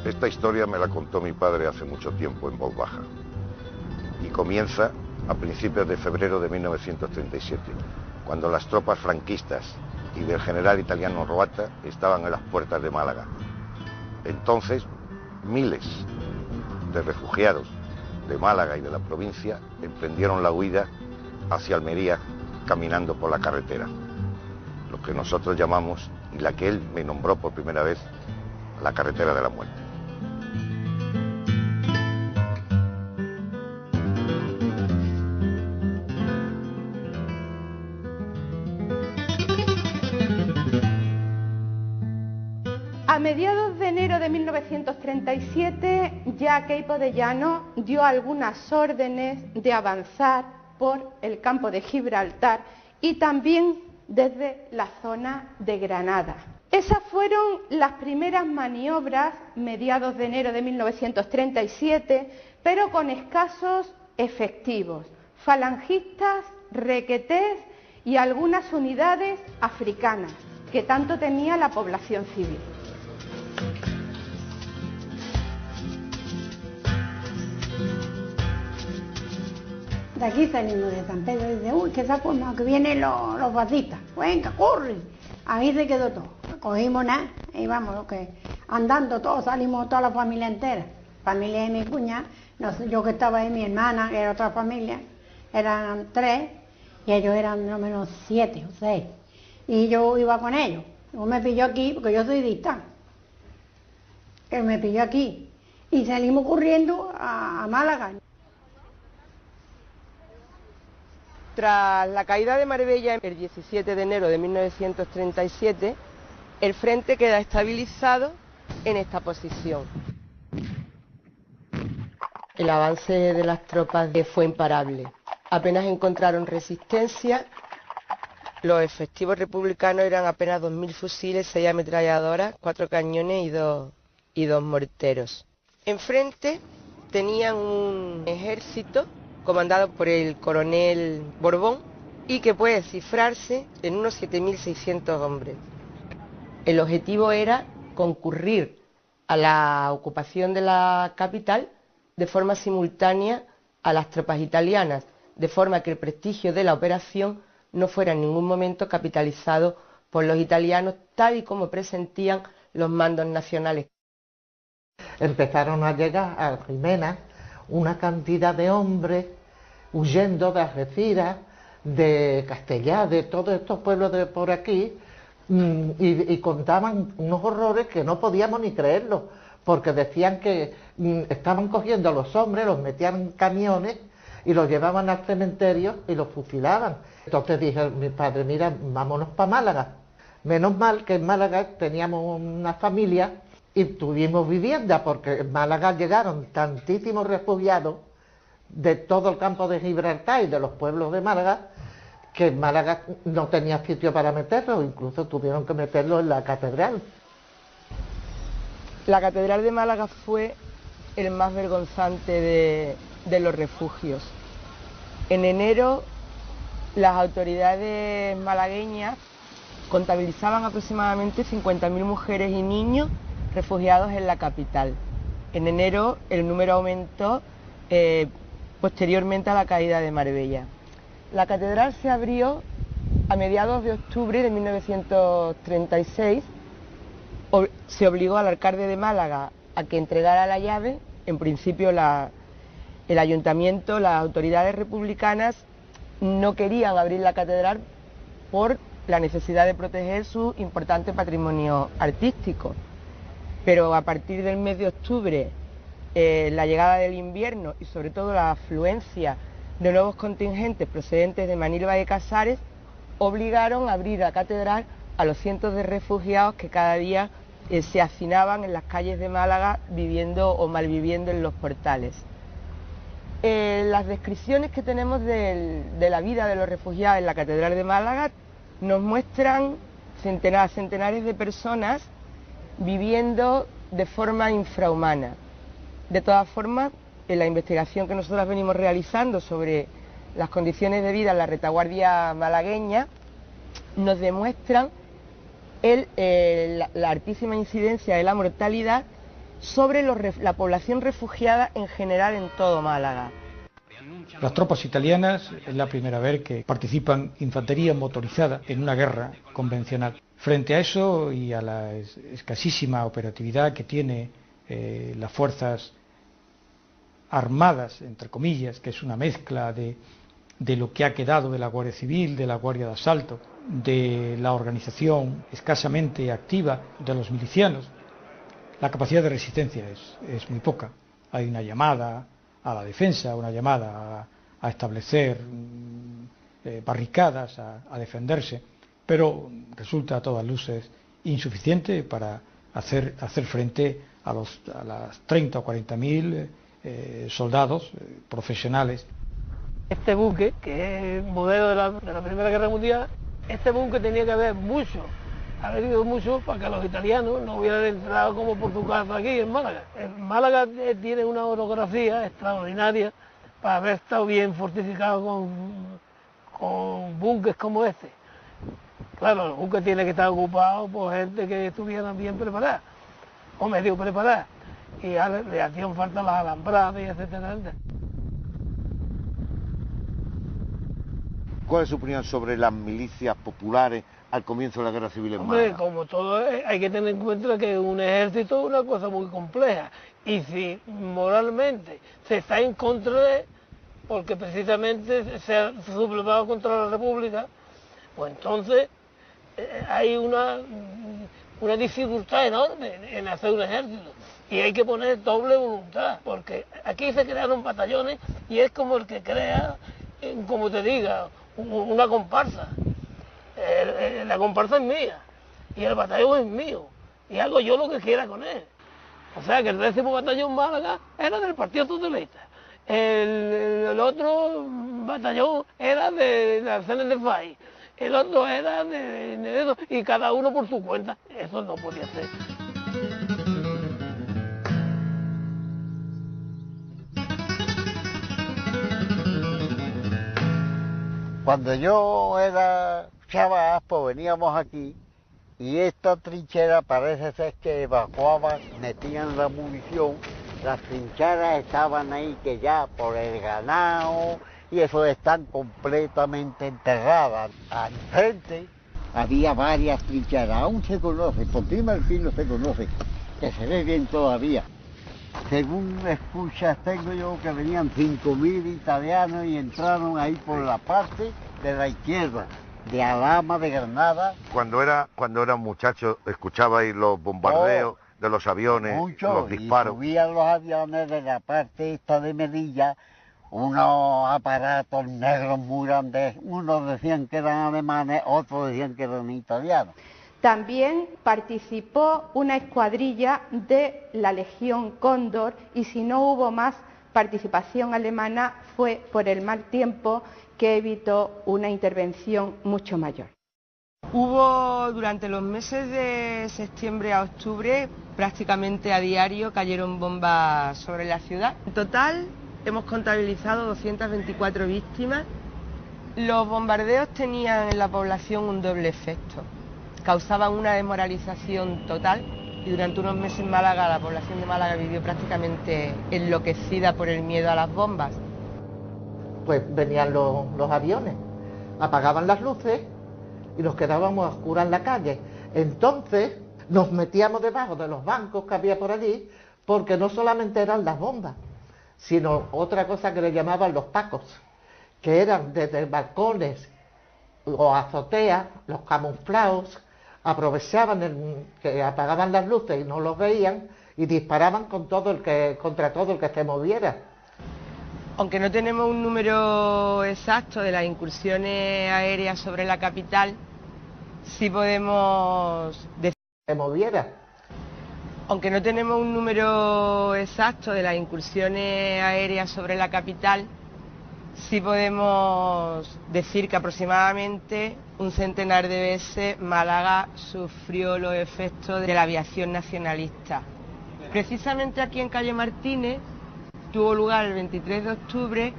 Esta historia me la contó mi padre hace mucho tiempo en voz baja y comienza a principios de febrero de 1937, cuando las tropas franquistas y del general italiano Roata estaban en las puertas de Málaga. Entonces, miles de refugiados de Málaga y de la provincia emprendieron la huida hacia Almería caminando por la carretera, lo que nosotros llamamos, y la que él me nombró por primera vez, la carretera de la muerte. A mediados de enero de 1937, ya Queipo de Llano dio algunas órdenes de avanzar por el campo de Gibraltar y también desde la zona de Granada. Esas fueron las primeras maniobras, mediados de enero de 1937, pero con escasos efectivos, falangistas, requetés y algunas unidades africanas, que tanto temía la población civil. De aquí salimos de San Pedro y dice, uy, que se forma, que vienen los fascistas, venga, corre. Ahí se quedó todo, cogimos nada, y vamos, que andando todos, salimos toda la familia entera, familia de mi cuñada, yo que estaba ahí, mi hermana, que era otra familia, eran 3, y ellos eran no menos 7 o 6, y yo iba con ellos, uno me pilló aquí, porque yo soy distante, él me pilló aquí, y salimos corriendo a Málaga. Tras la caída de Marbella el 17 de enero de 1937, el frente queda estabilizado en esta posición. El avance de las tropas fue imparable. Apenas encontraron resistencia. Los efectivos republicanos eran apenas 2.000 fusiles, 6 ametralladoras, 4 cañones y 2 morteros. Enfrente tenían un ejército comandado por el coronel Borbón y que puede cifrarse en unos 7.600 hombres. El objetivo era concurrir a la ocupación de la capital de forma simultánea a las tropas italianas, de forma que el prestigio de la operación no fuera en ningún momento capitalizado por los italianos, tal y como presentían los mandos nacionales. Empezaron a llegar a Jimena una cantidad de hombres huyendo de Algeciras, de Castellar, de todos estos pueblos de por aquí, y contaban unos horrores que no podíamos ni creerlos, porque decían que estaban cogiendo a los hombres, los metían en camiones y los llevaban al cementerio y los fusilaban. Entonces dije mi padre, mira, vámonos para Málaga. Menos mal que en Málaga teníamos una familia y tuvimos vivienda, porque en Málaga llegaron tantísimos refugiados de todo el campo de Gibraltar y de los pueblos de Málaga, que en Málaga no tenía sitio para meterlos, incluso tuvieron que meterlos en la catedral. La catedral de Málaga fue el más vergonzante de los refugios. En enero las autoridades malagueñas contabilizaban aproximadamente 50.000 mujeres y niños refugiados en la capital. En enero el número aumentó posteriormente a la caída de Marbella. La catedral se abrió a mediados de octubre de 1936. Se obligó al alcalde de Málaga a que entregara la llave. En principio el ayuntamiento, las autoridades republicanas no querían abrir la catedral por la necesidad de proteger su importante patrimonio artístico. Pero a partir del mes de octubre, la llegada del invierno y sobre todo la afluencia de nuevos contingentes procedentes de Manilva de Casares obligaron a abrir la catedral a los cientos de refugiados que cada día se hacinaban en las calles de Málaga viviendo o malviviendo en los portales. Las descripciones que tenemos de la vida de los refugiados en la catedral de Málaga nos muestran centenares de personas viviendo de forma infrahumana. De todas formas, en la investigación que nosotros venimos realizando sobre las condiciones de vida en la retaguardia malagueña, nos demuestran la altísima incidencia de la mortalidad sobre la población refugiada en general en todo Málaga. Las tropas italianas es la primera vez que participan infantería motorizada en una guerra convencional. Frente a eso y a la escasísima operatividad que tiene las fuerzas armadas, entre comillas, que es una mezcla de lo que ha quedado de la Guardia Civil, de la Guardia de Asalto, de la organización escasamente activa de los milicianos, la capacidad de resistencia es muy poca. Hay una llamada a la defensa, una llamada a establecer barricadas, a defenderse, pero resulta a todas luces insuficiente para hacer frente a las 30 o 40.000 soldados profesionales. Este buque, que es modelo de la Primera Guerra Mundial, este buque tenía que haber ido mucho para que los italianos no hubieran entrado como por su casa aquí en Málaga. Málaga tiene una orografía extraordinaria para haber estado bien fortificado con buques como este. Claro, los buques tienen que estar ocupados por gente que estuvieran bien preparada, o medio preparada, y ya le hacían falta las alambradas y etcétera. ¿Cuál es su opinión sobre las milicias populares al comienzo de la Guerra Civil en Málaga? Como todo, hay que tener en cuenta que un ejército es una cosa muy compleja, y si moralmente se está en contra de, porque precisamente se ha sublevado contra la República, pues entonces hay una dificultad enorme en hacer un ejército, y hay que poner doble voluntad, porque aquí se crearon batallones y es como el que crea, como te diga, una comparsa. La comparsa es mía y el batallón es mío y hago yo lo que quiera con él. O sea que el 10º batallón Málaga era del Partido Socialista, el otro batallón era de la CNF, el otro era de eso, y cada uno por su cuenta. Eso no podía ser. Cuando yo era chaval, pues veníamos aquí y esta trinchera parece ser que evacuaban, metían la munición, las trincheras estaban ahí que ya por el ganado y eso están completamente enterradas. Al frente había varias trincheras, aún se conoce, por encima del filo se conoce, que se ve bien todavía. Según escuchas tengo yo que venían 5.000 italianos y entraron ahí por la parte de la izquierda, de Alhama, de Granada. Cuando era muchacho, escuchabais los bombardeos de los aviones, los disparos. Y subían los aviones de la parte esta de Melilla, unos aparatos negros muy grandes, unos decían que eran alemanes, otros decían que eran italianos. También participó una escuadrilla de la Legión Cóndor, y si no hubo más participación alemana fue por el mal tiempo que evitó una intervención mucho mayor. Hubo durante los meses de septiembre a octubre, prácticamente a diario cayeron bombas sobre la ciudad. En total hemos contabilizado 224 víctimas. Los bombardeos tenían en la población un doble efecto. Causaban una desmoralización total y durante unos meses en Málaga la población de Málaga vivió prácticamente enloquecida por el miedo a las bombas. Pues venían los aviones, apagaban las luces y nos quedábamos a oscuras en la calle. Entonces nos metíamos debajo de los bancos que había por allí, porque no solamente eran las bombas, sino otra cosa que le llamaban los pacos, que eran desde balcones o azoteas, los camuflados, aprovechaban que apagaban las luces y no los veían y disparaban contra todo el que se moviera. Aunque no tenemos un número exacto de las incursiones aéreas sobre la capital, sí podemos decir que se moviera. Aunque no tenemos un número exacto de las incursiones aéreas sobre la capital, sí podemos decir que aproximadamente un centenar de veces Málaga sufrió los efectos de la aviación nacionalista. Precisamente aquí en Calle Martínez tuvo lugar el 23 de octubre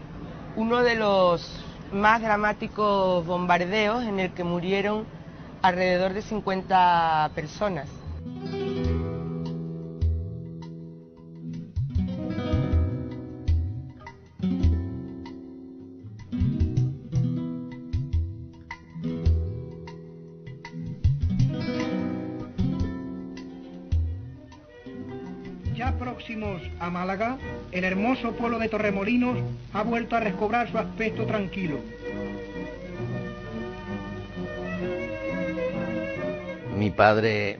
uno de los más dramáticos bombardeos en el que murieron alrededor de 50 personas. Ya próximos a Málaga, el hermoso pueblo de Torremolinos ha vuelto a recobrar su aspecto tranquilo. Mi padre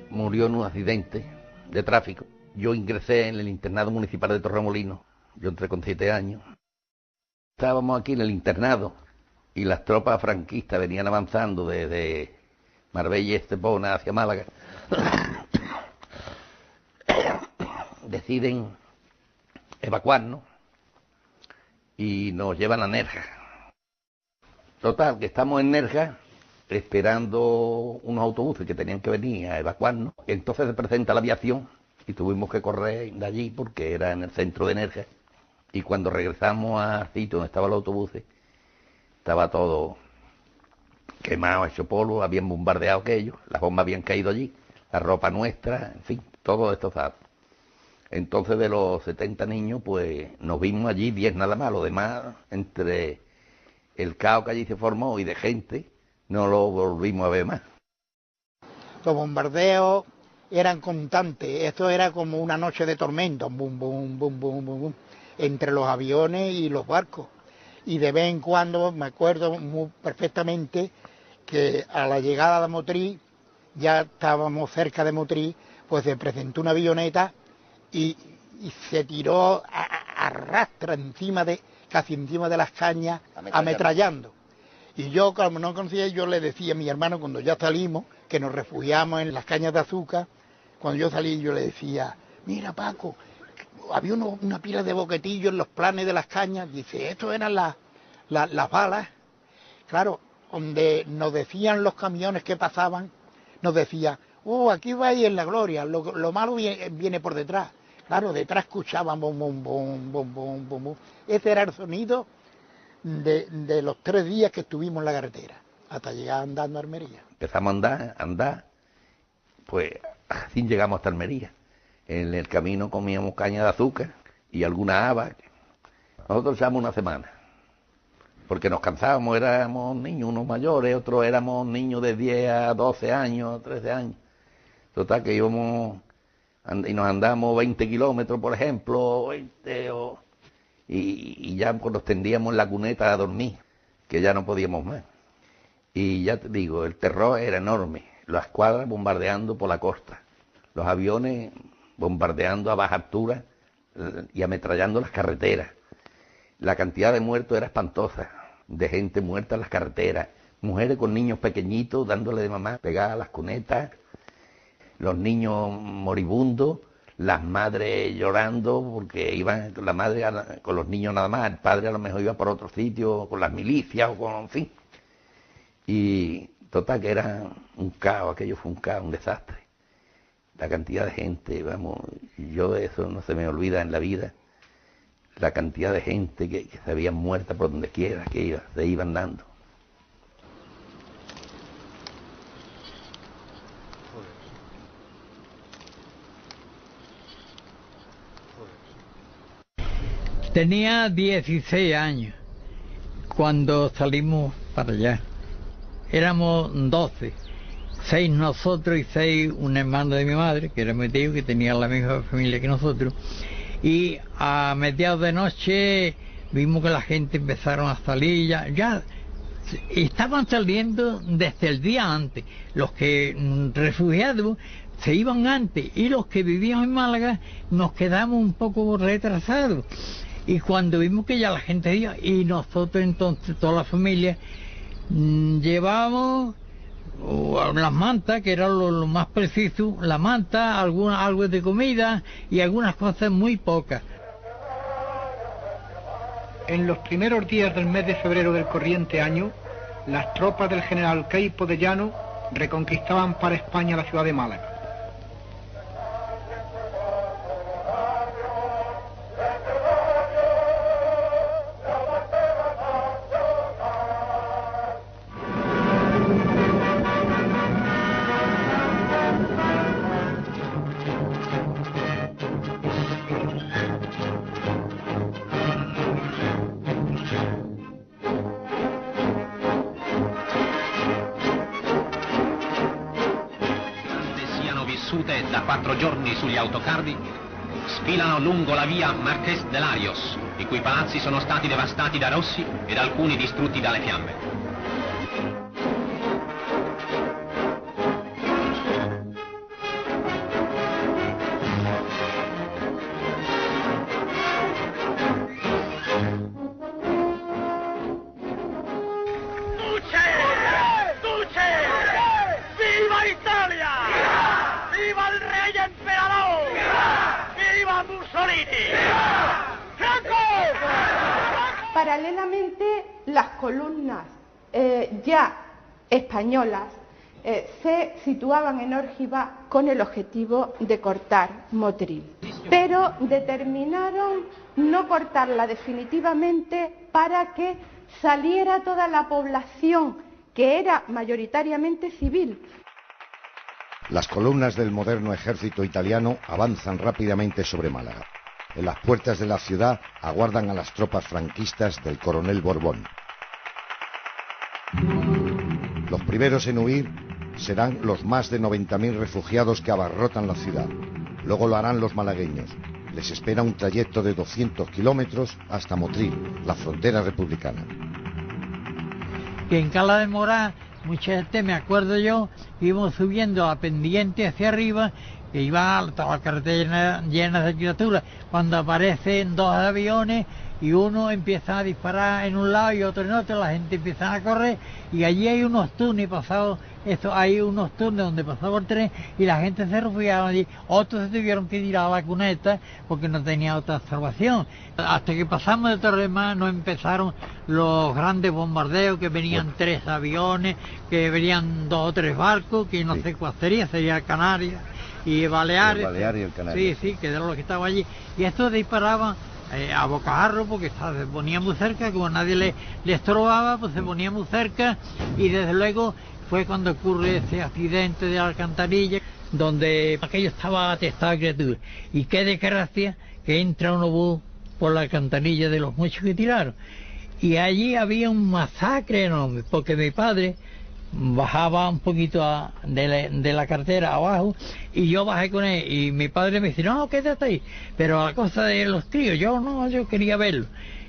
murió en un accidente de tráfico. Yo ingresé en el internado municipal de Torremolinos. Yo entré con 7 años. Estábamos aquí en el internado y las tropas franquistas venían avanzando desde Marbella y Estepona hacia Málaga. Deciden evacuarnos y nos llevan a Nerja. Total, que estamos en Nerja esperando unos autobuses que tenían que venir a evacuarnos. Entonces se presenta la aviación y tuvimos que correr de allí porque era en el centro de Nerja. Y cuando regresamos al sitio donde estaban los autobuses, estaba todo quemado, hecho polvo, habían bombardeado aquello, las bombas habían caído allí, la ropa nuestra, en fin, todo destrozado. Entonces de los 70 niños, pues nos vimos allí 10 nada más, lo demás, entre el caos que allí se formó y de gente, no lo volvimos a ver más. Los bombardeos eran constantes, esto era como una noche de tormenta, bum, bum, bum, bum, bum, bum, entre los aviones y los barcos. Y de vez en cuando, me acuerdo muy perfectamente, que a la llegada de Motril, ya estábamos cerca de Motril, pues se presentó una avioneta y se tiró a rastra casi encima de las cañas, ametrallando. Y yo, como no conocía, yo le decía a mi hermano cuando ya salimos, que nos refugiamos en las cañas de azúcar, cuando yo salí yo le decía, mira Paco, había una pila de boquetillos en los planes de las cañas, dice, esto eran las balas. Claro, donde nos decían los camiones que pasaban, nos decía, aquí vais en la gloria, lo malo viene por detrás. Claro, detrás escuchaban bom, bom, bom, bom, bom, bom, bom. Ese era el sonido de los 3 días que estuvimos en la carretera, hasta llegar andando a Almería. Empezamos a andar, pues así llegamos hasta Almería. En el camino comíamos caña de azúcar y alguna haba. Nosotros echamos una semana, porque nos cansábamos, éramos niños, unos mayores, otros éramos niños de 10 a 12 años, 13 años. Total, que íbamos y nos andamos 20 kilómetros, por ejemplo, 20, y ya pues, nos tendíamos en la cuneta a dormir, que ya no podíamos más. Y ya te digo, el terror era enorme, las escuadras bombardeando por la costa, los aviones bombardeando a baja altura y ametrallando las carreteras. La cantidad de muertos era espantosa, de gente muerta en las carreteras, mujeres con niños pequeñitos dándole de mamá pegadas a las cunetas, los niños moribundos, las madres llorando porque iban la madre con los niños nada más, el padre a lo mejor iba por otro sitio con las milicias o con, en fin. Y total que era un caos, aquello fue un caos, un desastre. La cantidad de gente, vamos, yo de eso no se me olvida en la vida, la cantidad de gente que se habían muerta por donde quiera, que se iban dando. Tenía 16 años cuando salimos para allá. Éramos 12, 6 nosotros y 6 un hermano de mi madre, que era mi tío, que tenía la misma familia que nosotros. Y a mediados de noche vimos que la gente empezaron a salir, ya estaban saliendo desde el día antes. Los que refugiados se iban antes y los que vivían en Málaga nos quedamos un poco retrasados. Y cuando vimos que ya la gente iba, y nosotros entonces, toda la familia, llevábamos las mantas, que era lo más preciso, la manta, algo de comida y algunas cosas muy pocas. En los primeros días del mes de febrero del corriente año, las tropas del general Queipo de Llano reconquistaban para España la ciudad de Málaga. Da 4 giorni sugli autocarri, sfilano lungo la via Marqués de Larios, i cui palazzi sono stati devastati da rossi ed alcuni distrutti dalle fiamme. Paralelamente, las columnas ya españolas se situaban en Órgiva con el objetivo de cortar Motril, pero determinaron no cortarla definitivamente para que saliera toda la población, que era mayoritariamente civil. Las columnas del moderno ejército italiano avanzan rápidamente sobre Málaga. En las puertas de la ciudad aguardan a las tropas franquistas del coronel Borbón. Los primeros en huir serán los más de 90.000 refugiados que abarrotan la ciudad. Luego lo harán los malagueños. Les espera un trayecto de 200 kilómetros hasta Motril, la frontera republicana. Que en Cala de Morá, mucha gente, me acuerdo yo, íbamos subiendo a pendiente hacia arriba, que iba toda la carretera llena de criaturas, cuando aparecen dos aviones y uno empieza a disparar en un lado y otro en otro, la gente empieza a correr y allí hay unos túneles pasados, hay unos túneles donde pasaba el tren y la gente se refugiaba allí, otros se tuvieron que tirar a la cuneta porque no tenía otra salvación. Hasta que pasamos de Torremás no empezaron los grandes bombardeos, que venían 3 aviones, que venían 2 o 3 barcos, que no sé cuál sería Canarias y Baleares. El Baleares y el Canarias. Sí, que eran los que estaban allí. Y estos disparaban a bocajarro porque se ponía muy cerca, como nadie le estorbaba, pues se ponía muy cerca y desde luego fue cuando ocurre ese accidente de la alcantarilla donde aquello estaba atestado de criaturas. Y qué desgracia que entra un obús por la alcantarilla de los muchos que tiraron. Y allí había un masacre enorme, porque mi padre bajaba un poquito de la carretera abajo y yo bajé con él y mi padre me dice, no, quédate ahí, pero a cosa de los críos, yo quería verlo.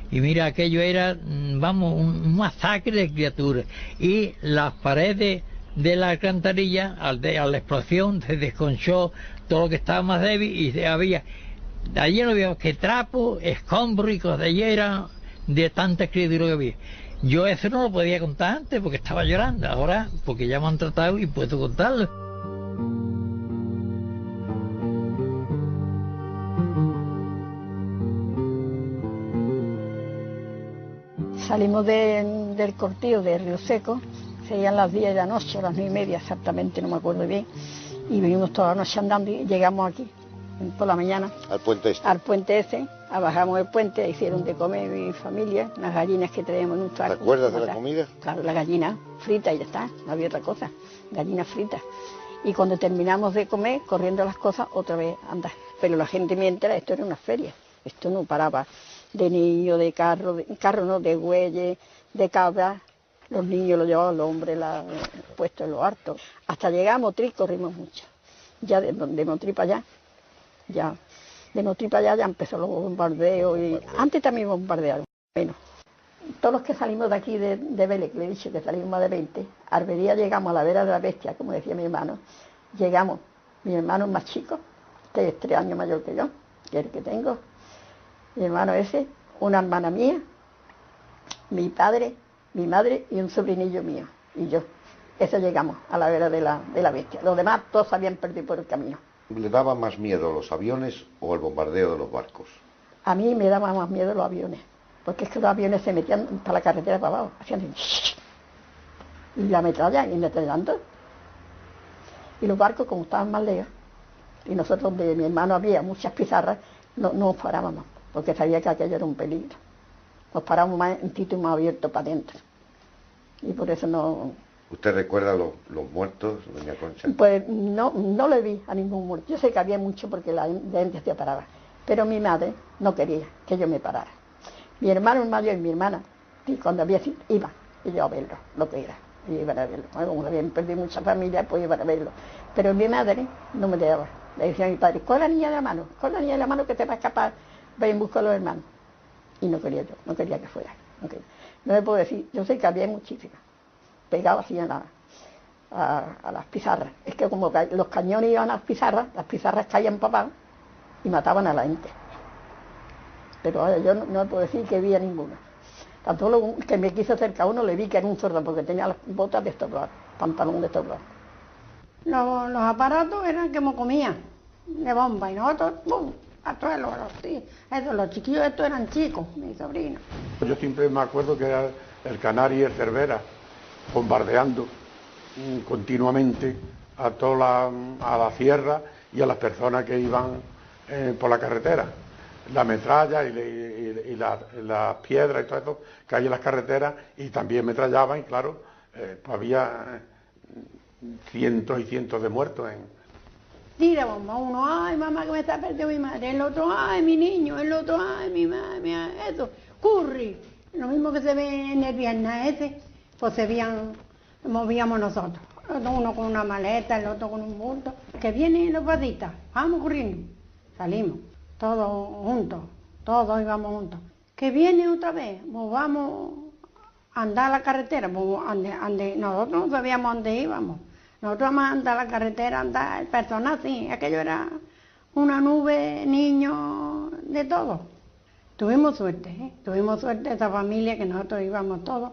Y mira, aquello era, vamos, un masacre de criaturas. Y las paredes de la alcantarilla, a la explosión, se desconchó todo lo que estaba más débil y había, de allí no había que trapo, escombros y cosas, de allí era de tanta criatura que había. Yo eso no lo podía contar antes porque estaba llorando, ahora porque ya me han tratado y puedo contarlo. Salimos del cortillo de Río Seco, serían las 10 de la noche, las 9:30 exactamente, no me acuerdo bien, y venimos toda la noche andando y llegamos aquí, por la mañana. ¿Al puente este? Al puente ese, bajamos el puente, hicieron de comer mi familia, unas gallinas que traíamos en un saco. ¿Te acuerdas de la comida? Claro, la gallina frita y ya está, no había otra cosa, gallinas fritas. Y cuando terminamos de comer, corriendo las cosas, otra vez andar. Pero la gente mientras, esto era una feria, esto no paraba. De niños, de carro no, de bueyes, de cabras, los niños lo llevaban los hombres puestos en lo alto. Hasta llegar a Motril corrimos mucho. Ya de Motril para allá, de Motril para allá ya empezó los bombardeos y antes también bombardearon, menos. Todos los que salimos de aquí de Vélez, que le he dicho que salimos más de 20, Arbería llegamos a la vera de la bestia, como decía mi hermano, llegamos, mi hermano es más chico, que es 3 años mayor que yo, que es el que tengo. Mi hermano ese, una hermana mía, mi padre, mi madre y un sobrinillo mío, y yo. Eso llegamos a la vera de la bestia. Los demás todos se habían perdido por el camino. ¿Le daba más miedo los aviones o el bombardeo de los barcos? A mí me daba más miedo los aviones, porque es que los aviones se metían para la carretera para abajo, hacían y la metralla, y metrallando. Y los barcos, como estaban más lejos, y nosotros de mi hermano había muchas pizarras, no nos parábamos, porque sabía que aquello era un peligro. Nos paramos más en sitio más abierto para adentro. Y por eso no... ¿Usted recuerda los muertos, doña Concha? Pues no le vi a ningún muerto. Yo sé que había mucho porque la gente se paraba. Pero mi madre no quería que yo me parara. Mi hermano mayor y mi hermana, y cuando había sido, iban y yo a verlo, lo que era. Y iban a verlo. Como habían perdido mucha familia, pues iban a verlo. Pero mi madre no me dejaba. Le decía a mi padre, con la niña de la mano que te va a escapar, ve en busca de los hermanos. Y no quería yo, no quería que fuera. No me puedo decir, yo sé que había muchísimas, pegadas así a las pizarras. Es que como los cañones iban a las pizarras caían papadas y mataban a la gente. Pero ahora yo no puedo decir que vi a ninguna. Tanto que me quise acercar a uno, le vi que era un sordo porque tenía las botas desdobladas, pantalón desdoblado. Los aparatos eran como comían, de bomba, y nosotros, ¡bum!, a todos los chiquillos estos eran chicos, mis sobrinos. Yo siempre me acuerdo que era el Canario y el Cervera, bombardeando continuamente a la sierra y a las personas que iban por la carretera. La metralla y las piedras y todo eso que hay en las carreteras, y también metrallaban, y claro, pues había cientos y cientos de muertos. Tira bomba, uno, ay mamá que me está perdiendo mi madre, el otro, ay mi niño, el otro, ay mi madre, eso, curry. Lo mismo que se ve en el viernes ese, pues movíamos nosotros. Uno con una maleta, el otro con un bulto. Que vienen los baditas, vamos corriendo. Salimos, todos juntos, todos íbamos juntos. Que viene otra vez, pues vamos a andar a la carretera, pues nosotros no sabíamos dónde íbamos. Nosotros vamos a andar a la carretera, andar el personal, sí, aquello era una nube, niños, de todo. Tuvimos suerte esa familia que nosotros íbamos todos,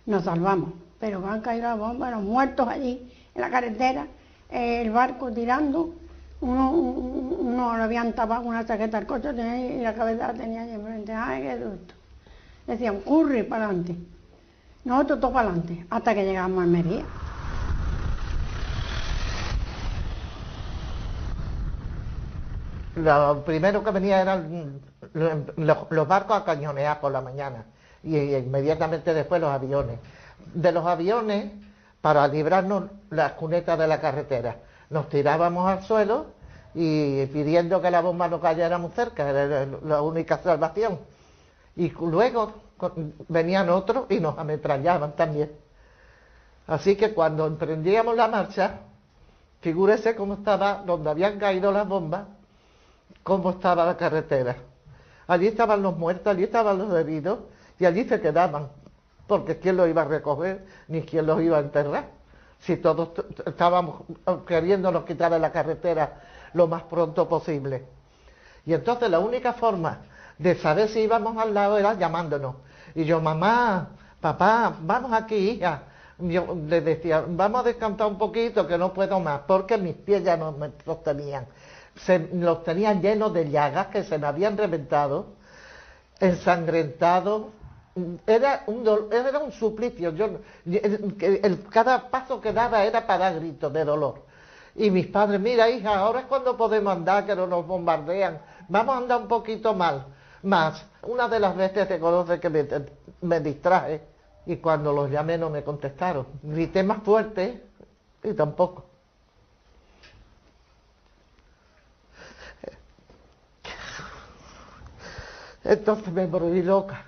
nos salvamos. Pero van a caer las bombas, los muertos allí en la carretera, el barco tirando, uno lo habían tapado con una chaqueta al coche y la cabeza la tenía allí enfrente. Ay, qué susto. Decían, curre para adelante. Nosotros todos para adelante, hasta que llegamos a Almería. Lo primero que venía eran los barcos a cañonear por la mañana y inmediatamente después los aviones. De los aviones, para librarnos las cunetas de la carretera, nos tirábamos al suelo y pidiendo que la bomba no cayera muy cerca, era la única salvación. Y luego venían otros y nos ametrallaban también. Así que cuando emprendíamos la marcha, figúrese cómo estaba, donde habían caído las bombas, cómo estaba la carretera. Allí estaban los muertos, allí estaban los heridos y allí se quedaban, porque quién los iba a recoger ni quién los iba a enterrar, si todos estábamos queriéndonos quitar de la carretera lo más pronto posible. Y entonces la única forma de saber si íbamos al lado era llamándonos. Y yo, mamá, papá, vamos aquí, hija. Yo les decía, vamos a descansar un poquito que no puedo más, porque mis pies ya no me sostenían. Los tenían llenos de llagas que se me habían reventado, ensangrentados. Era un suplicio. Cada paso que daba era para dar gritos de dolor. Y mis padres, mira hija, ahora es cuando podemos andar, que no nos bombardean, vamos a andar un poquito más. Una de las veces te conoce que me distraje y cuando los llamé no me contestaron. Grité más fuerte y tampoco. Entonces me volví loca,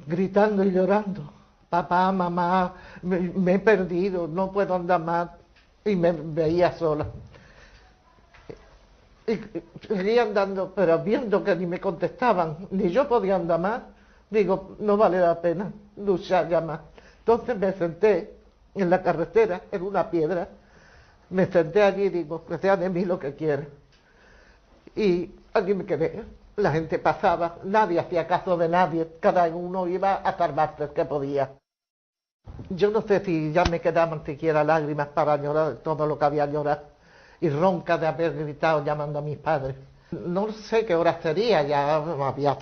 gritando y llorando. Papá, mamá, me he perdido, no puedo andar más. Y me veía sola. Y seguía andando, pero viendo que ni me contestaban, ni yo podía andar más, digo, no vale la pena luchar ya más. Entonces me senté en la carretera, en una piedra, me senté allí y digo, que sea de mí lo que quiera. Y allí me quedé. La gente pasaba, nadie hacía caso de nadie, cada uno iba a salvarse el que podía. Yo no sé si ya me quedaban siquiera lágrimas para llorar todo lo que había llorado y ronca de haber gritado llamando a mis padres. No sé qué hora sería, ya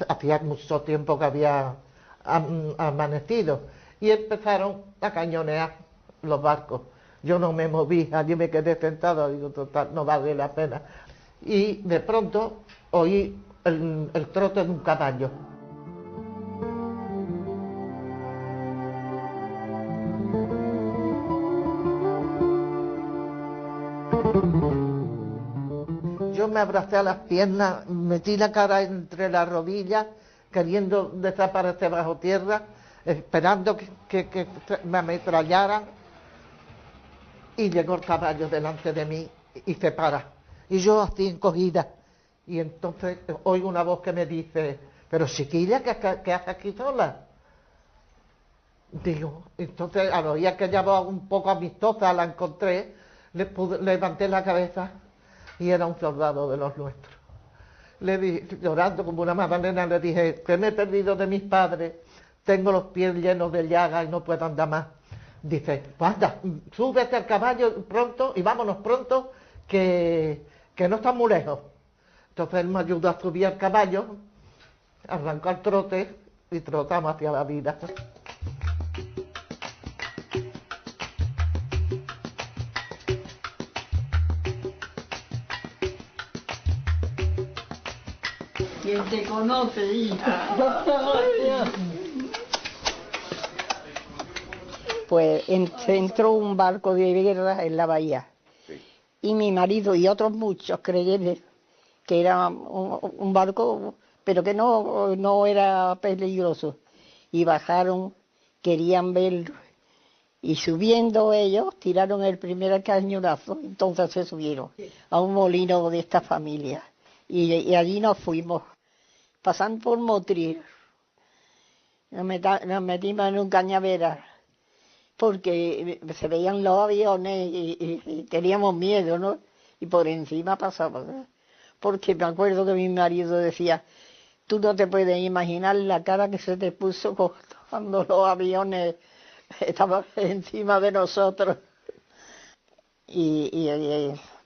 hacía mucho tiempo que había amanecido y empezaron a cañonear los barcos. Yo no me moví, allí me quedé sentado, digo, total, no vale la pena. Y de pronto oí el trote de un caballo. Yo me abracé a las piernas, metí la cara entre las rodillas, queriendo desaparecer bajo tierra, esperando que me ametrallaran, y llegó el caballo delante de mí y se para. y yo así encogida. Y entonces oigo una voz que me dice, pero chiquilla, ¿qué haces aquí sola? Digo, entonces al oír aquella voz un poco amistosa, la encontré, levanté la cabeza y era un soldado de los nuestros. Le dije, llorando como una magdalena, le dije, que me he perdido de mis padres, tengo los pies llenos de llagas y no puedo andar más. Dice, pues anda, súbete al caballo pronto y vámonos pronto, que no está muy lejos. Entonces él me ayudó a subir al caballo, arrancó al trote y trotamos hacia la vida. ¿Quién te conoce, hija? Pues entró un barco de guerra en la bahía. Sí. Y mi marido y otros muchos creyeron que era un barco, pero que no era peligroso. Y bajaron, querían verlo. Y subiendo ellos, tiraron el primer cañonazo. Entonces se subieron a un molino de esta familia. Y allí nos fuimos, pasando por Motril. Nos metimos en un cañaveral, porque se veían los aviones y teníamos miedo, ¿no? Y por encima pasaba. Porque me acuerdo que mi marido decía, tú no te puedes imaginar la cara que se te puso cuando los aviones estaban encima de nosotros. Y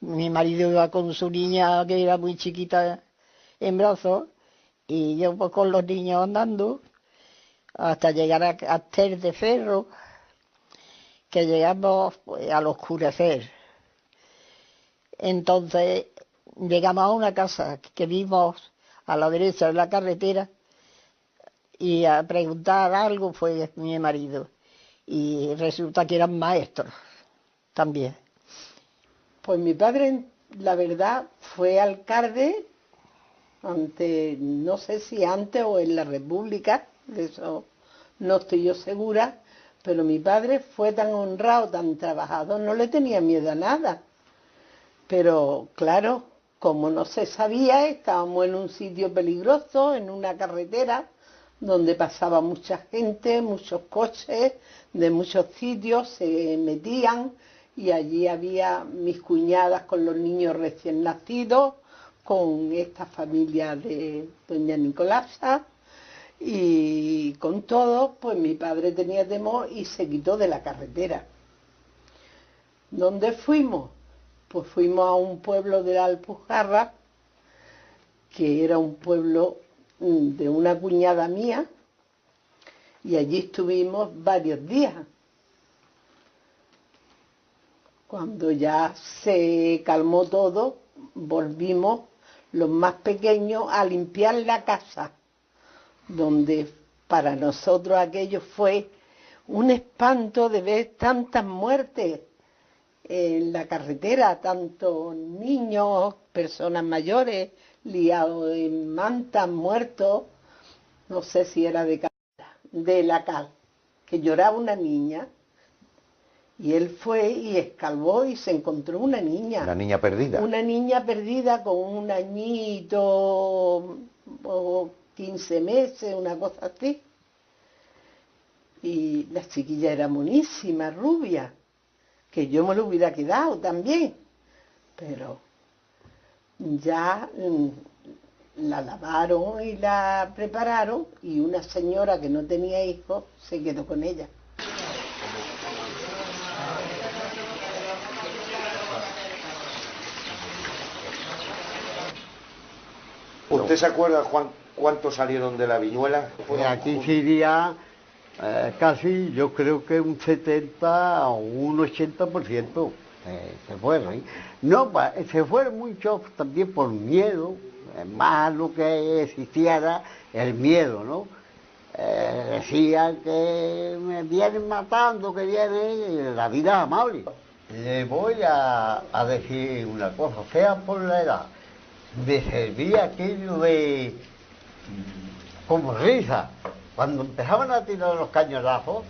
mi marido iba con su niña, que era muy chiquita, en brazos, y yo pues con los niños andando, hasta llegar a Ter de Ferro, que llegamos pues, al oscurecer. Entonces llegamos a una casa que vimos a la derecha de la carretera, y a preguntar algo fue mi marido, y resulta que eran maestros también. Pues mi padre, la verdad, fue alcalde no sé si antes o en la República, de eso no estoy yo segura, pero mi padre fue tan honrado, tan trabajador, no le tenía miedo a nada. Pero claro, como no se sabía, estábamos en un sitio peligroso, en una carretera, donde pasaba mucha gente, muchos coches, de muchos sitios se metían, y allí había mis cuñadas con los niños recién nacidos, con esta familia de doña Nicolasa, y con todo, pues mi padre tenía temor y se quitó de la carretera. ¿Dónde fuimos? Pues fuimos a un pueblo de la Alpujarra, que era un pueblo de una cuñada mía, y allí estuvimos varios días. Cuando ya se calmó todo, volvimos los más pequeños a limpiar la casa, donde para nosotros aquello fue un espanto de ver tantas muertes en la carretera, tantos niños, personas mayores, liados en mantas, muertos. No sé si era de la cal, que lloraba una niña. Y él fue y escalvó y se encontró una niña. ¿Una niña perdida? Una niña perdida con un añito o 15 meses, una cosa así. Y la chiquilla era monísima, rubia, que yo me lo hubiera quedado también. Pero ya la lavaron y la prepararon, y una señora que no tenía hijos se quedó con ella. ¿Usted se acuerda, Juan, cuántos salieron de la Viñuela? Aquí sería casi, yo creo que un 70 o un 80% se fueron. ¿Eh? No, se fueron muchos también por miedo, más lo que existiera el miedo, ¿no? Decían que me vienen matando, que viene la vida amable. Le voy a decir una cosa, sea por la edad, me servía aquello de como risa. Cuando empezaban a tirar los cañonazos,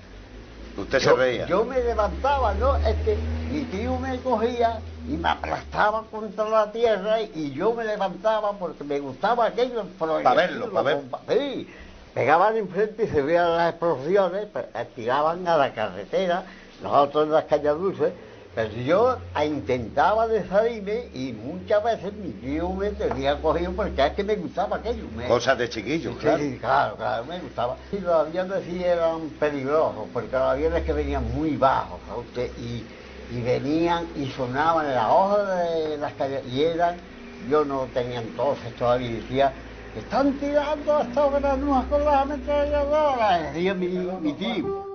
Usted se reía. Yo me levantaba, ¿no? Es que mi tío me cogía y me aplastaba contra la tierra y yo me levantaba porque me gustaba aquello. Para verlo, para ver. Sí, pegaban enfrente y se veían las explosiones, tiraban a la carretera, nosotros en las cañas dulces. Pero yo intentaba de salirme y muchas veces mi tío me tenía cogido porque es que me gustaba aquello. Cosas de chiquillos, claro. Sí, claro, me gustaba. Y los aviones sí eran peligrosos, porque los aviones que venían muy bajos, ¿sabes? Y venían y sonaban en las hojas de las calles, y yo no tenía entonces todavía, y decía, están tirando estas granujas con las ametralladoras, decía mi tío.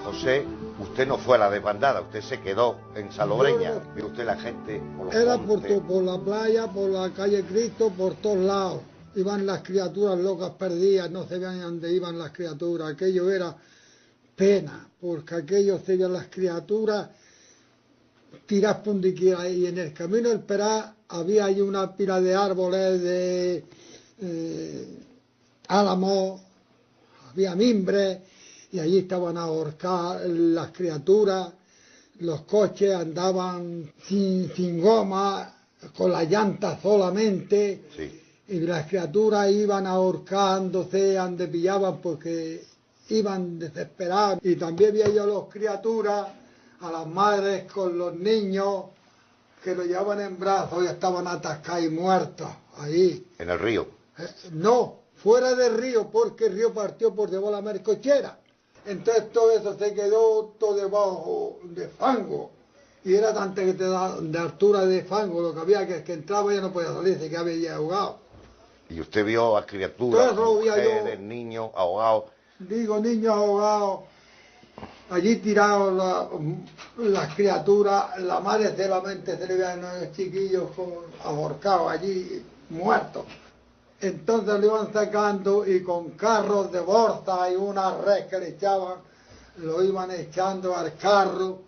José, usted no fue a la desbandada, usted se quedó en Salobreña, vio usted la gente por los era montes. por la playa, por la calle Cristo, por todos lados. Iban las criaturas locas perdidas, no se veían dónde iban las criaturas. Aquello era pena, porque aquello se veían las criaturas tiras por donde quiera. Y en el camino del Perá había ahí una pila de árboles, de álamos, había mimbres, y allí estaban ahorcadas las criaturas. Los coches andaban sin goma, con las llantas solamente, sí. Y las criaturas iban ahorcándose, donde pillaban porque iban desesperados. Y también vi yo a las criaturas, a las madres con los niños, que lo llevaban en brazos y estaban atascados y muertos ahí. ¿En el río? No, fuera del río, porque el río partió por debajo de la mercochera. Entonces todo eso se quedó todo debajo de fango. Y era tanta que te da de altura de fango lo que había, que el que entraba ya no podía salirse, que había ahogado. ¿Y usted vio a criaturas, mujeres, niños ahogados? Digo, niños ahogados, allí tirados las criaturas, la madre solamente se le veían a los chiquillos ahorcados allí, muertos. Entonces lo iban sacando y con carros de bolsa y una red que le echaban, lo iban echando al carro,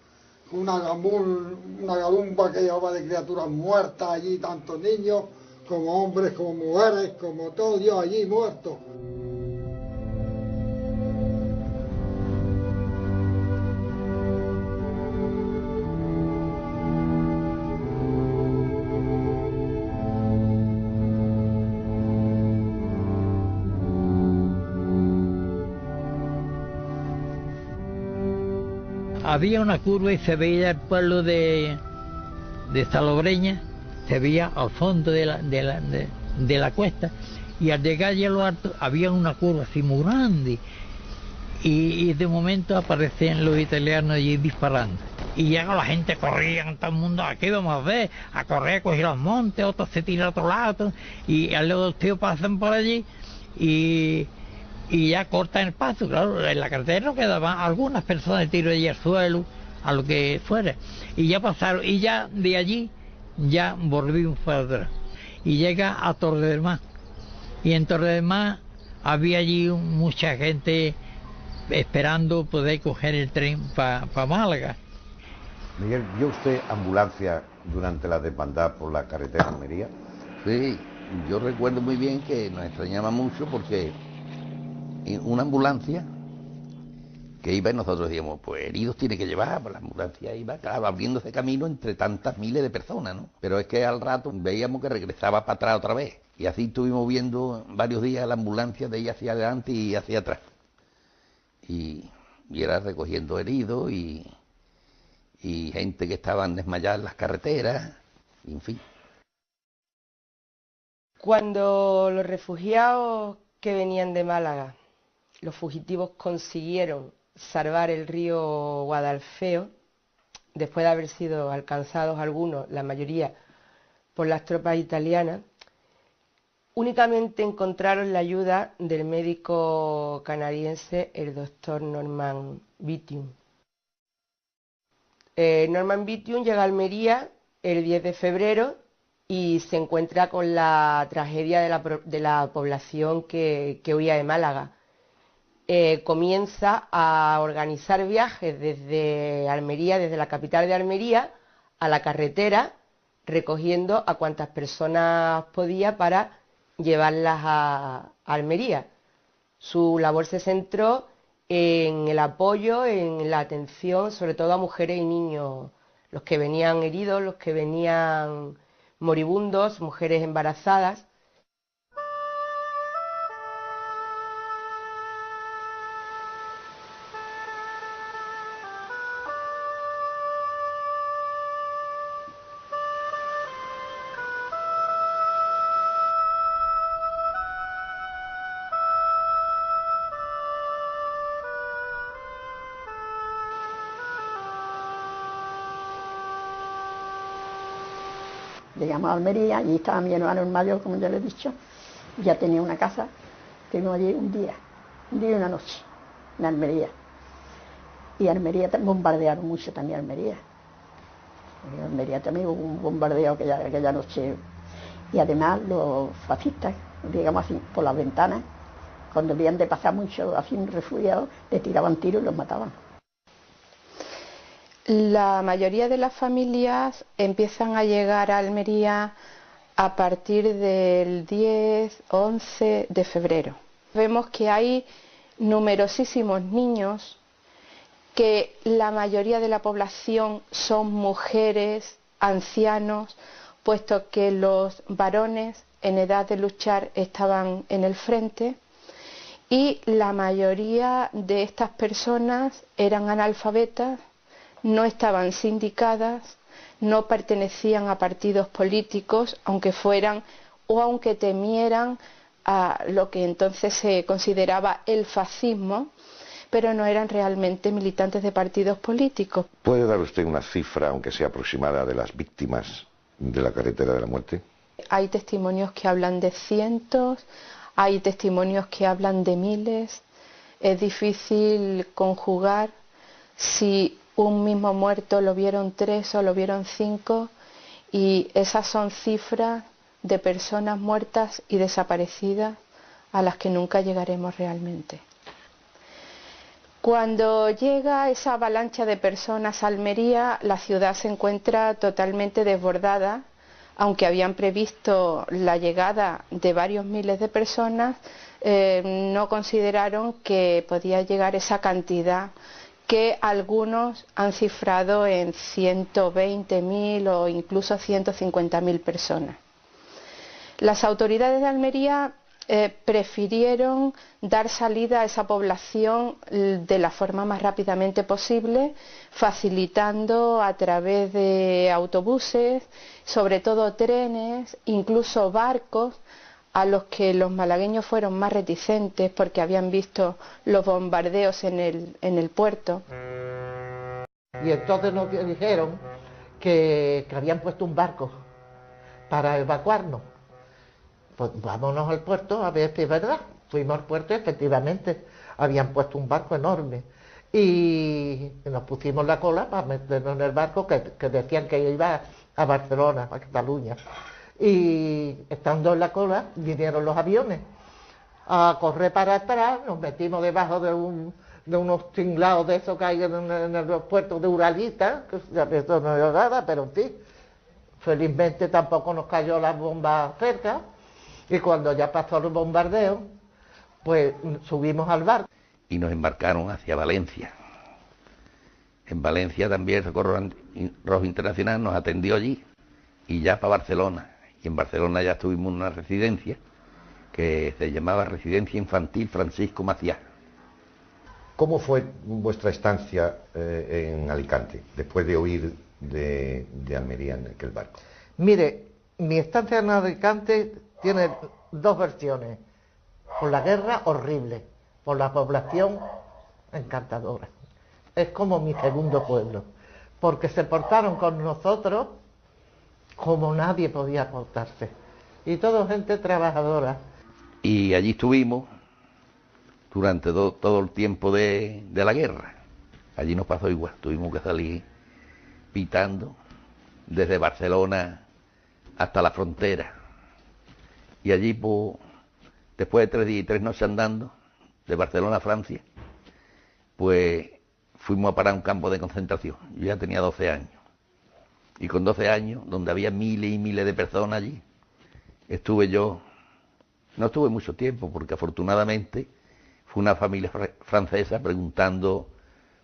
una galumba que llevaba de criaturas muertas allí, tanto niños como hombres, como mujeres, como todo Dios allí muerto. Había una curva y se veía el pueblo de Salobreña, se veía al fondo de la cuesta, y al llegar allí a lo alto había una curva así muy grande, y de momento aparecían los italianos allí disparando. Y ya la gente corría, todo el mundo, aquí vamos a ver, a correr, a coger los montes, otros se tiran a otro lado, y al lado de los tíos pasan por allí, y ya cortan el paso. Claro, en la carretera no quedaban algunas personas de tiro allí al suelo, a lo que fuera, y ya pasaron, y ya de allí ya volvimos para atrás y llega a Torre del Mar, y en Torre del Mar había allí mucha gente esperando poder coger el tren para Málaga. Miguel, ¿vio usted ambulancia durante la desbandada por la carretera de Almería? Sí, yo recuerdo muy bien que nos extrañaba mucho porque una ambulancia que iba y nosotros decíamos, pues heridos tiene que llevar, pues la ambulancia iba, claro, abriéndose camino entre tantas miles de personas, ¿no? Pero es que al rato veíamos que regresaba para atrás otra vez, y así estuvimos viendo varios días la ambulancia de ahí hacia adelante y hacia atrás. Y era recogiendo heridos y gente que estaban desmayadas en las carreteras, en fin. Cuando los refugiados que venían de Málaga, los fugitivos, consiguieron salvar el río Guadalfeo, después de haber sido alcanzados algunos, la mayoría, por las tropas italianas, únicamente encontraron la ayuda del médico canadiense, el doctor Norman Bitium. Norman Bitium llega a Almería el 10 de febrero y se encuentra con la tragedia de la población que huía de Málaga. Comienza a organizar viajes desde Almería, desde la capital de Almería, a la carretera, recogiendo a cuantas personas podía para llevarlas a Almería. Su labor se centró en el apoyo, en la atención, sobre todo a mujeres y niños, los que venían heridos, los que venían moribundos, mujeres embarazadas. Llegamos a Almería, allí estaba mi hermano el mayor, como ya le he dicho, ya tenía una casa, estuvimos allí un día y una noche, en Almería. Y Almería bombardearon mucho también Almería. En Almería también hubo un bombardeo aquella noche. Y además los fascistas, digamos así, por las ventanas, cuando veían de pasar mucho así refugiados, les tiraban tiros y los mataban. La mayoría de las familias empiezan a llegar a Almería a partir del 10-11 de febrero. Vemos que hay numerosísimos niños, que la mayoría de la población son mujeres, ancianos, puesto que los varones en edad de luchar estaban en el frente, y la mayoría de estas personas eran analfabetas, no estaban sindicadas, no pertenecían a partidos políticos, aunque fueran o aunque temieran a lo que entonces se consideraba el fascismo, pero no eran realmente militantes de partidos políticos. ¿Puede dar usted una cifra, aunque sea aproximada, de las víctimas de la carretera de la muerte? Hay testimonios que hablan de cientos, hay testimonios que hablan de miles. Es difícil conjugar si un mismo muerto lo vieron 3 o lo vieron 5, y esas son cifras de personas muertas y desaparecidas a las que nunca llegaremos realmente. Cuando llega esa avalancha de personas a Almería, la ciudad se encuentra totalmente desbordada. Aunque habían previsto la llegada de varios miles de personas, no consideraron que podía llegar esa cantidad, que algunos han cifrado en 120.000 o incluso 150.000 personas. Las autoridades de Almería prefirieron dar salida a esa población de la forma más rápidamente posible, facilitando a través de autobuses, sobre todo trenes, incluso barcos, a los que los malagueños fueron más reticentes porque habían visto los bombardeos en el puerto. Y entonces nos dijeron que habían puesto un barco para evacuarnos. Pues vámonos al puerto a ver si es verdad. Fuimos al puerto y efectivamente habían puesto un barco enorme. Y nos pusimos la cola para meternos en el barco que decían que iba a Barcelona, a Cataluña. Y estando en la cola vinieron los aviones a correr para atrás, nos metimos debajo de unos tinglados de esos que hay en los puertos de Uralita, que eso no es nada, pero sí, felizmente tampoco nos cayó la bomba cerca, y cuando ya pasó el bombardeo, pues subimos al barco. Y nos embarcaron hacia Valencia. En Valencia también el Socorro Rojo Internacional nos atendió allí, y ya para Barcelona. Y en Barcelona ya estuvimos en una residencia que se llamaba Residencia Infantil Francisco Maciá. ¿Cómo fue vuestra estancia en Alicante, después de huir de Almería en aquel barco? Mire, mi estancia en Alicante tiene dos versiones. Por la guerra, horrible. Por la población, encantadora. Es como mi segundo pueblo. Porque se portaron con nosotros como nadie podía portarse. Y todo gente trabajadora. Y allí estuvimos durante todo el tiempo de la guerra. Allí nos pasó igual, tuvimos que salir pitando desde Barcelona hasta la frontera. Y allí, pues, después de 3 días y 3 noches andando, de Barcelona a Francia, pues fuimos a parar a un campo de concentración. Yo ya tenía 12 años. Y con 12 años, donde había miles y miles de personas allí, estuve yo, no estuve mucho tiempo, porque afortunadamente fue una familia francesa preguntando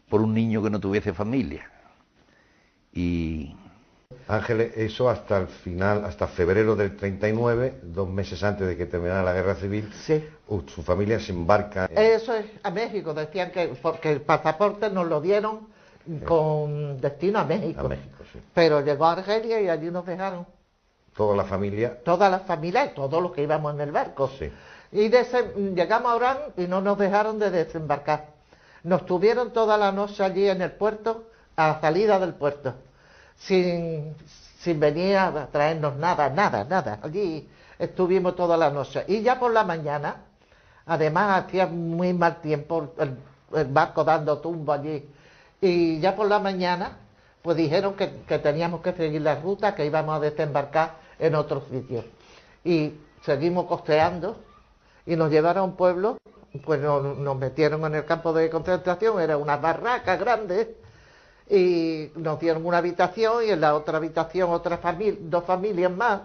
por un niño que no tuviese familia. Y Ángeles, eso hasta el final, hasta febrero del 39, 2 meses antes de que terminara la guerra civil, sí. Su familia se embarca. Eso es a México, decían que porque el pasaporte nos lo dieron con destino a México. A México, sí. Pero llegó a Argelia y allí nos dejaron. Toda la familia. Toda la familia, todos los que íbamos en el barco. Sí. Y llegamos a Orán y no nos dejaron de desembarcar. Nos tuvieron toda la noche allí en el puerto, a la salida del puerto, sin venir a traernos nada. Allí estuvimos toda la noche. Y ya por la mañana, además hacía muy mal tiempo, el barco dando tumbo allí. Y ya por la mañana, pues dijeron que teníamos que seguir la ruta, que íbamos a desembarcar en otro sitio. Y seguimos costeando y nos llevaron a un pueblo, pues nos metieron en el campo de concentración, era una barraca grande, y nos dieron una habitación y en la otra habitación dos familias más,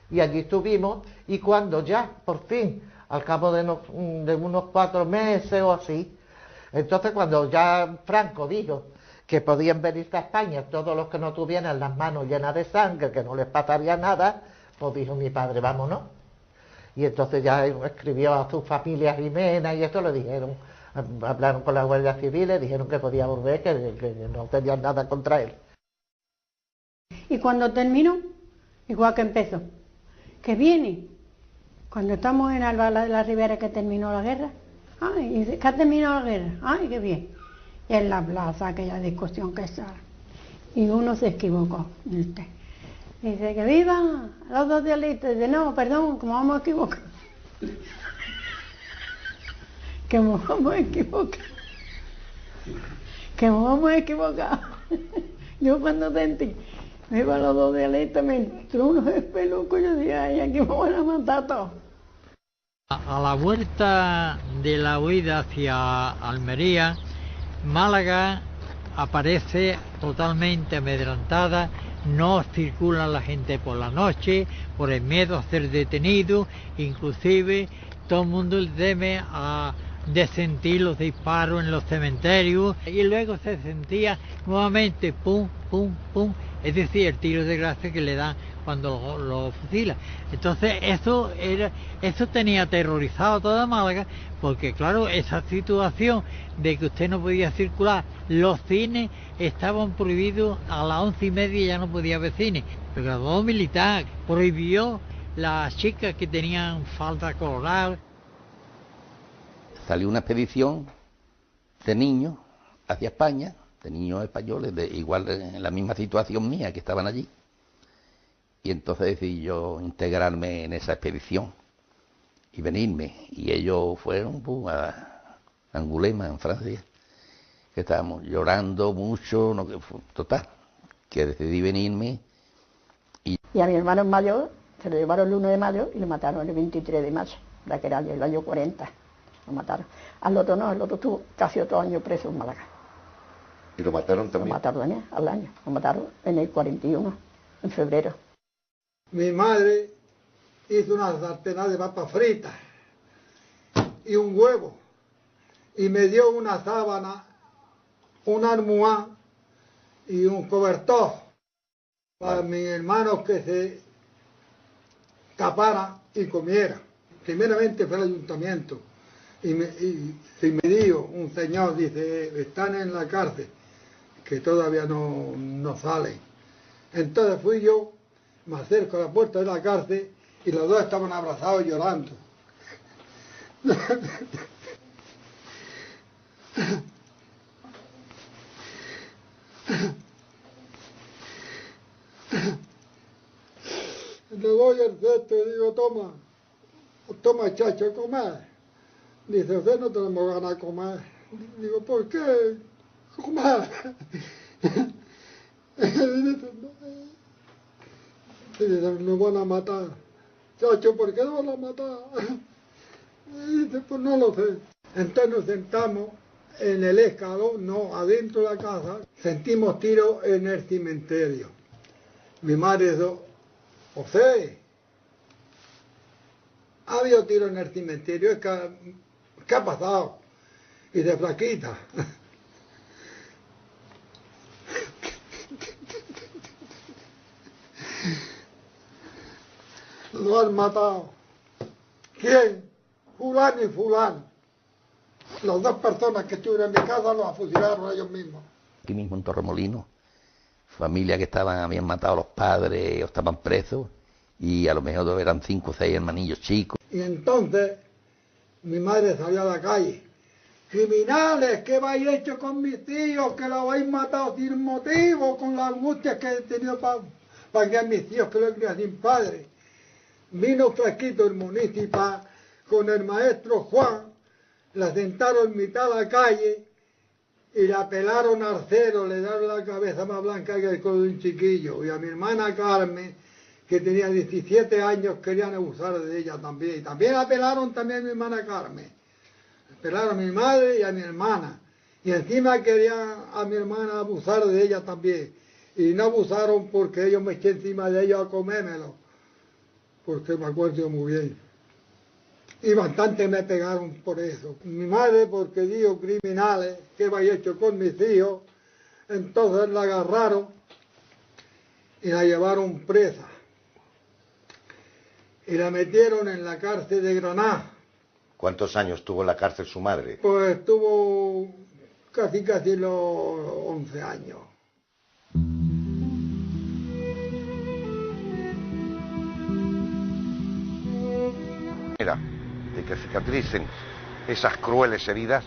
y allí estuvimos. Y cuando ya, por fin, al cabo de unos 4 meses o así, entonces cuando ya Franco dijo que podían venirse a España todos los que no tuvieran las manos llenas de sangre, que no les pasaría nada, pues dijo mi padre, vámonos. Y entonces ya escribió a su familia Jimena y eso, le dijeron, hablaron con la Guardia Civil, le dijeron que podía volver, que no tenían nada contra él. Y cuando terminó, igual que empezó, que viene, cuando estamos en Alcalá de la Ribera que terminó la guerra, ay, dice, ¿que ha terminado la guerra? Ay, qué bien. Y en la plaza, aquella discusión que está. Y uno se equivocó. Dice, que vivan los socialistas. Dice, no, perdón, que me vamos a equivocar. Que me vamos a equivocar. Que me vamos a equivocar. Yo cuando sentí, me iba a los socialistas, me entró unos espelucos, yo decía, ay, aquí me van a matar todos. A la vuelta de la huida hacia Almería, Málaga aparece totalmente amedrentada, no circula la gente por la noche, por el miedo a ser detenido, inclusive todo el mundo teme de sentir los disparos en los cementerios, y luego se sentía nuevamente pum, pum, pum, es decir, el tiro de gracia que le dan cuando lo fusilan. Entonces eso tenía aterrorizado a toda Málaga, porque claro, esa situación de que usted no podía circular, los cines estaban prohibidos, a las 11:30 ya no podía haber cine. El graduado militar prohibió las chicas que tenían falda colorada. Salió una expedición de niños hacia España, de niños españoles, igual en la misma situación mía, que estaban allí. Y entonces decidí yo integrarme en esa expedición y venirme. Y ellos fueron a Angulema, en Francia, que estábamos llorando mucho, total, que decidí venirme. Y a mi hermano mayor se lo llevaron el 1 de mayo y lo mataron el 23 de mayo, de aquel año, el año 40. Lo mataron. Al otro no, el otro estuvo casi 8 años preso en Málaga. ¿Y lo mataron también? Lo mataron también, al año. Lo mataron en el 41, en febrero. Mi madre hizo una sartena de papas fritas y un huevo y me dio una sábana, una almohada y un cobertor para mis hermanos que se taparan y comieran. Primeramente fue el ayuntamiento y me dijo un señor, dice, están en la cárcel, que todavía no salen. Entonces fui yo, me acerco a la puerta de la cárcel y los dos estaban abrazados llorando. Le doy el cesto y digo, toma chacho, comer. Dice, usted no tenemos ganas de comer. Digo, ¿por qué? Comer. Y dicen, nos van a matar. Chacho, ¿por qué nos van a matar? Y dice, pues no lo sé. Entonces nos sentamos en el escalón, no, adentro de la casa, sentimos tiros en el cementerio. Mi madre dijo, José, ha habido tiros en el cementerio, ¿qué ha pasado? Y de flaquita. Lo han matado. ¿Quién? Fulano y fulano. Las dos personas que estuvieron en mi casa los fusilaron ellos mismos. Aquí mismo en Torremolinos, familia que habían matado a los padres o estaban presos, y a lo mejor eran 5 o 6 hermanillos chicos. Y entonces mi madre salió a la calle. Criminales, ¿qué habéis hecho con mis tíos? Que los habéis matado sin motivo, con la angustia que he tenido para criar mis tíos, que los crié sin padre. Vino Flaquito, el municipal, con el maestro Juan, la sentaron en mitad de la calle y la pelaron al cero, le dieron la cabeza más blanca que el codo de un chiquillo. Y a mi hermana Carmen, que tenía 17 años, querían abusar de ella también. Y también la pelaron también a mi hermana Carmen. Pelaron a mi madre y a mi hermana. Y encima querían a mi hermana abusar de ella también. Y no abusaron porque ellos me eché encima de ellos a comérmelo. Porque me acuerdo muy bien. Y bastante me pegaron por eso. Mi madre porque dijo criminales, ¿qué había hecho con mis hijos? Entonces la agarraron y la llevaron presa. Y la metieron en la cárcel de Granada. ¿Cuántos años tuvo en la cárcel su madre? Pues estuvo casi los 11 años. Mira, de que cicatricen esas crueles heridas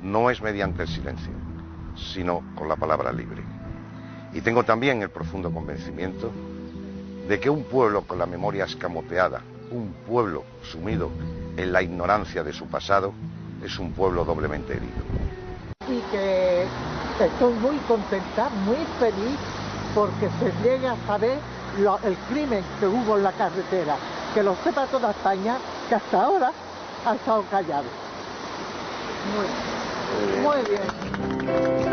no es mediante el silencio, sino con la palabra libre. Y tengo también el profundo convencimiento de que un pueblo con la memoria escamoteada, un pueblo sumido en la ignorancia de su pasado, es un pueblo doblemente herido. Y que estoy muy contenta, muy feliz, porque se llega a saber el crimen que hubo en la carretera, que lo sepa toda España, que hasta ahora ha estado callado. Muy bien.